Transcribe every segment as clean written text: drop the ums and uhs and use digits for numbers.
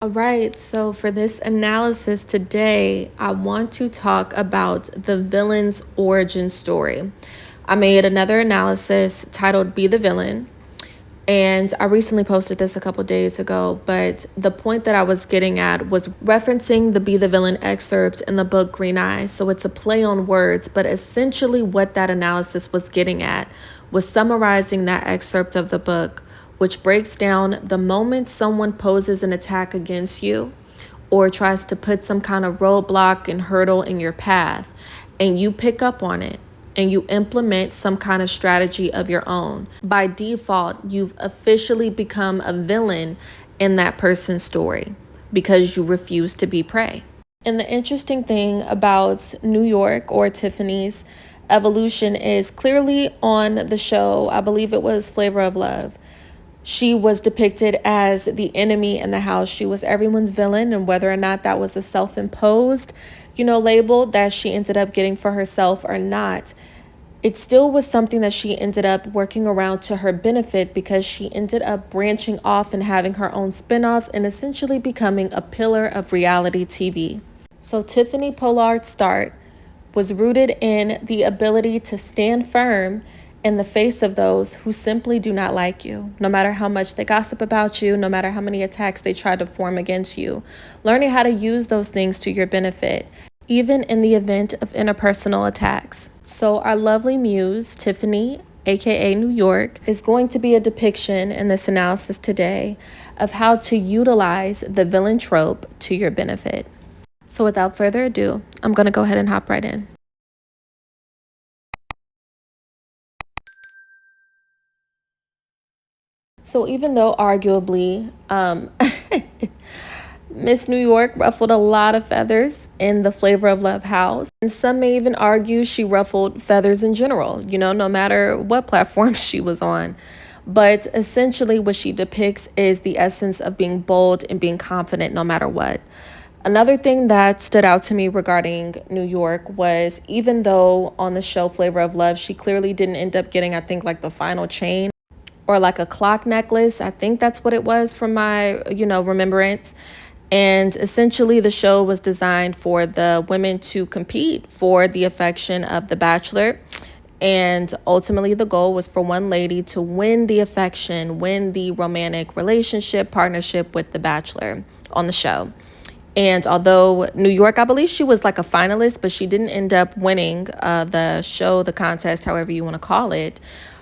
All right, so for this analysis today, I want to talk about the villain's origin story. I made another analysis titled Be the Villain, and I recently posted this a couple days ago, but the point that I was getting at was referencing the Be the Villain excerpt in the book Green Eyes. So it's a play on words, but essentially what that analysis was getting at was summarizing that excerpt of the book, which breaks down the moment someone poses an attack against you or tries to put some kind of roadblock and hurdle in your path, and you pick up on it and you implement some kind of strategy of your own. By default, you've officially become a villain in that person's story because you refuse to be prey. And the interesting thing about New York or Tiffany's evolution is clearly on the show, I believe it was Flavor of Love, she was depicted as the enemy in the house. She was everyone's villain, and whether or not that was a self-imposed, label that she ended up getting for herself or not, it still was something that she ended up working around to her benefit because she ended up branching off and having her own spin-offs and essentially becoming a pillar of reality TV. So Tiffany Pollard's start was rooted in the ability to stand firm in the face of those who simply do not like you, no matter how much they gossip about you, no matter how many attacks they try to form against you. Learning how to use those things to your benefit, even in the event of interpersonal attacks. So our lovely muse, Tiffany, aka New York, is going to be a depiction in this analysis today of how to utilize the villain trope to your benefit. So without further ado, I'm going to go ahead and hop right in. So even though arguably Miss New York ruffled a lot of feathers in the Flavor of Love house, and some may even argue she ruffled feathers in general, no matter what platform she was on. But essentially what she depicts is the essence of being bold and being confident no matter what. Another thing that stood out to me regarding New York was, even though on the show Flavor of Love, she clearly didn't end up getting, I think, like the final chain or like a clock necklace. I think that's what it was from my, remembrance. And essentially the show was designed for the women to compete for the affection of the bachelor. And ultimately the goal was for one lady to win the affection, win the romantic relationship, partnership with the bachelor on the show. And although New York, I believe she was like a finalist, but she didn't end up winning the show, the contest, however you want to call it.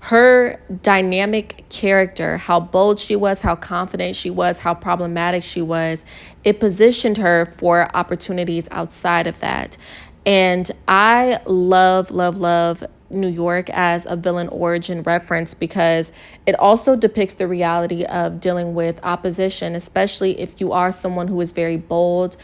Her dynamic character, how bold she was, how confident she was, how problematic she was, it positioned her for opportunities outside of that. And I love, love, love New York as a villain origin reference because it also depicts the reality of dealing with opposition, especially if you are someone who is very bold.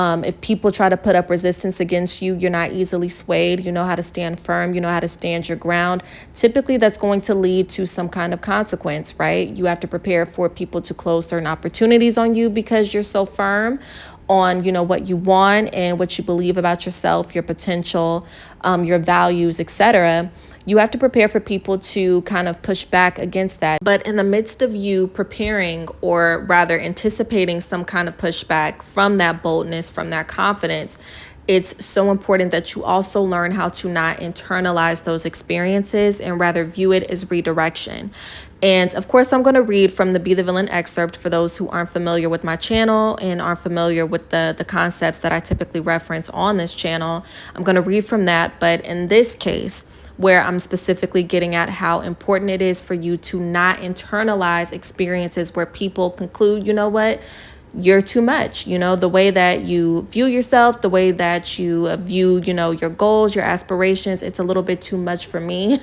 If people try to put up resistance against you, you're not easily swayed. You know how to stand firm. You know how to stand your ground. Typically, that's going to lead to some kind of consequence, right? You have to prepare for people to close certain opportunities on you because you're so firm on, what you want and what you believe about yourself, your potential, your values, etc. You have to prepare for people to kind of push back against that. But in the midst of you preparing, or rather anticipating some kind of pushback from that boldness, from that confidence, it's so important that you also learn how to not internalize those experiences and rather view it as redirection. And of course, I'm going to read from the Be the Villain excerpt for those who aren't familiar with my channel and aren't familiar with the concepts that I typically reference on this channel. I'm going to read from that. But in this case, where I'm specifically getting at how important it is for you to not internalize experiences where people conclude, you know what, you're too much. The way that you view yourself, the way that you view, your goals, your aspirations, it's a little bit too much for me.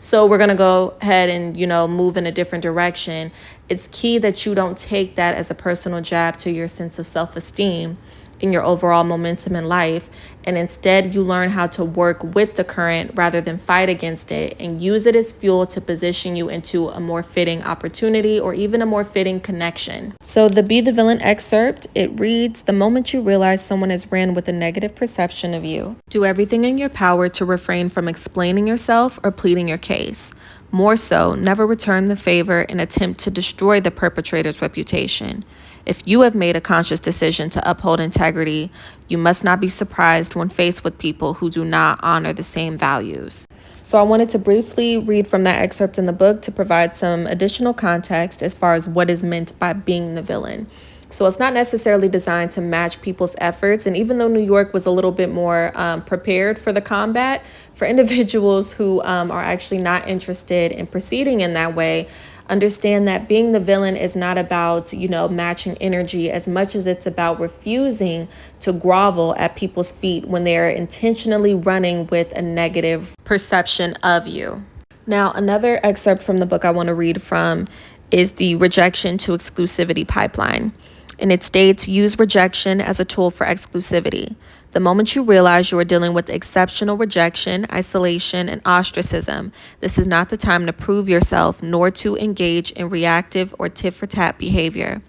So we're going to go ahead and, move in a different direction. It's key that you don't take that as a personal jab to your sense of self-esteem in your overall momentum in life, and instead you learn how to work with the current rather than fight against it, and use it as fuel to position you into a more fitting opportunity or even a more fitting connection. So the Be the Villain excerpt, it reads, the moment you realize someone has ran with a negative perception of you, do everything in your power to refrain from explaining yourself or pleading your case. More so, never return the favor and attempt to destroy the perpetrator's reputation. If you have made a conscious decision to uphold integrity, you must not be surprised when faced with people who do not honor the same values. So I wanted to briefly read from that excerpt in the book to provide some additional context as far as what is meant by being the villain. So it's not necessarily designed to match people's efforts. And even though New York was a little bit more prepared for the combat, for individuals who are actually not interested in proceeding in that way, understand that being the villain is not about, matching energy as much as it's about refusing to grovel at people's feet when they're intentionally running with a negative perception of you. Now, another excerpt from the book I want to read from is the Rejection to Exclusivity Pipeline. And it states, use rejection as a tool for exclusivity. The moment you realize you are dealing with exceptional rejection, isolation, and ostracism, this is not the time to prove yourself nor to engage in reactive or tit-for-tat behavior.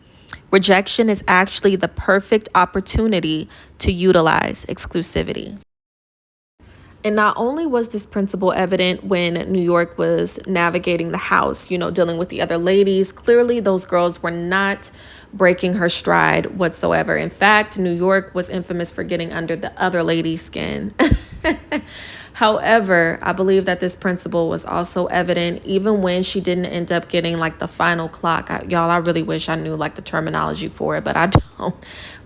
Rejection is actually the perfect opportunity to utilize exclusivity. And not only was this principle evident when New York was navigating the house, dealing with the other ladies, clearly those girls were not breaking her stride whatsoever. In fact, New York was infamous for getting under the other lady's skin. However, I believe that this principle was also evident even when she didn't end up getting like the final clock. I really wish I knew like the terminology for it, but I don't.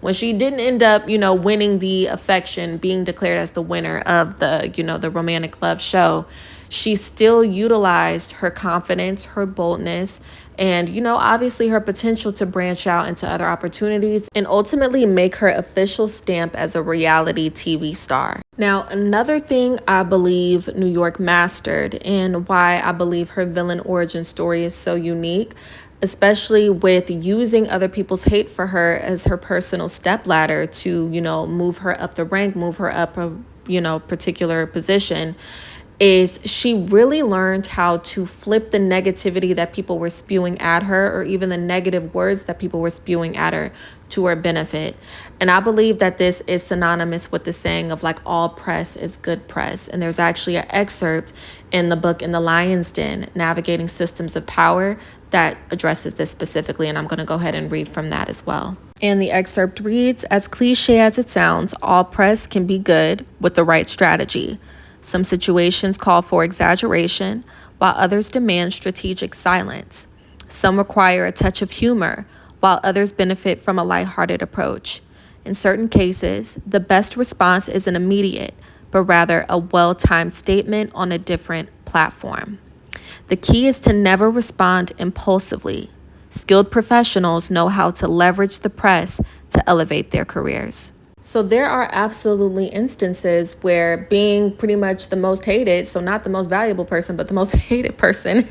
When she didn't end up, winning the affection, being declared as the winner of the romantic love show, she still utilized her confidence, her boldness, and, obviously her potential to branch out into other opportunities and ultimately make her official stamp as a reality TV star. Now, another thing I believe New York mastered and why I believe her villain origin story is so unique, especially with using other people's hate for her as her personal stepladder to, move her up the rank, move her up a, particular position, is she really learned how to flip the negativity that people were spewing at her, or even the negative words that people were spewing at her, to her benefit. And I believe that this is synonymous with the saying of like all press is good press. And there's actually an excerpt in the book In the Lion's Den, Navigating Systems of Power, that addresses this specifically. And I'm going to go ahead and read from that as well. And the excerpt reads, as cliche as it sounds, all press can be good with the right strategy. Some situations call for exaggeration, while others demand strategic silence. Some require a touch of humor, while others benefit from a lighthearted approach. In certain cases, the best response isn't immediate, but rather a well-timed statement on a different platform. The key is to never respond impulsively. Skilled professionals know how to leverage the press to elevate their careers. So there are absolutely instances where being pretty much the most hated, so not the most valuable person, but the most hated person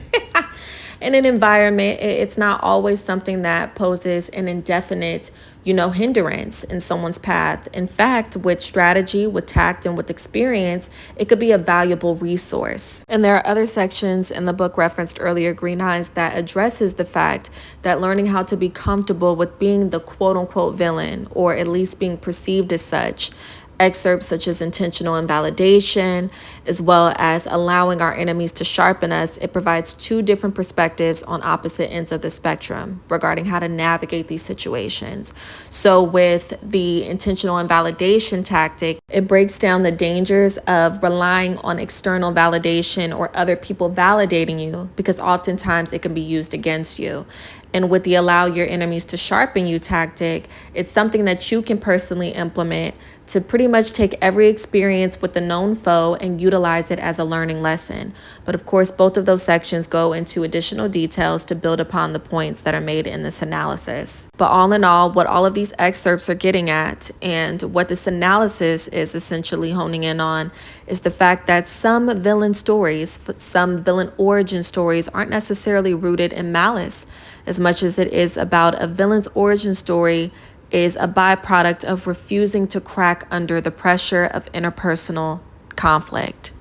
in an environment, it's not always something that poses an indefinite, hindrance in someone's path. In fact, with strategy, with tact, and with experience, it could be a valuable resource. And there are other sections in the book referenced earlier, Green Eyes, that addresses the fact that learning how to be comfortable with being the quote unquote villain, or at least being perceived as such, excerpts such as intentional invalidation, as well as allowing our enemies to sharpen us, it provides two different perspectives on opposite ends of the spectrum regarding how to navigate these situations. So with the intentional invalidation tactic, it breaks down the dangers of relying on external validation or other people validating you, because oftentimes it can be used against you. And with the allow your enemies to sharpen you tactic, it's something that you can personally implement to pretty much take every experience with the known foe and utilize it as a learning lesson. But of course, both of those sections go into additional details to build upon the points that are made in this analysis. But all in all, what all of these excerpts are getting at, and what this analysis is essentially honing in on, is the fact that some villain stories, some villain origin stories, aren't necessarily rooted in malice, as much as it is about a villain's origin story is a byproduct of refusing to crack under the pressure of interpersonal conflict.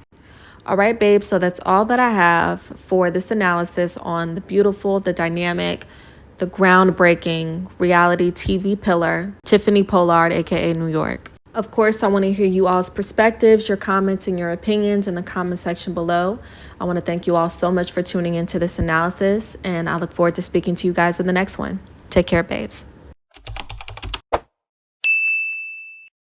All right, babe, so that's all that I have for this analysis on the beautiful, the dynamic, the groundbreaking reality TV pillar, Tiffany Pollard, aka New York. Of course, I want to hear you all's perspectives, your comments, and your opinions in the comment section below. I want to thank you all so much for tuning into this analysis, and I look forward to speaking to you guys in the next one. Take care, babes.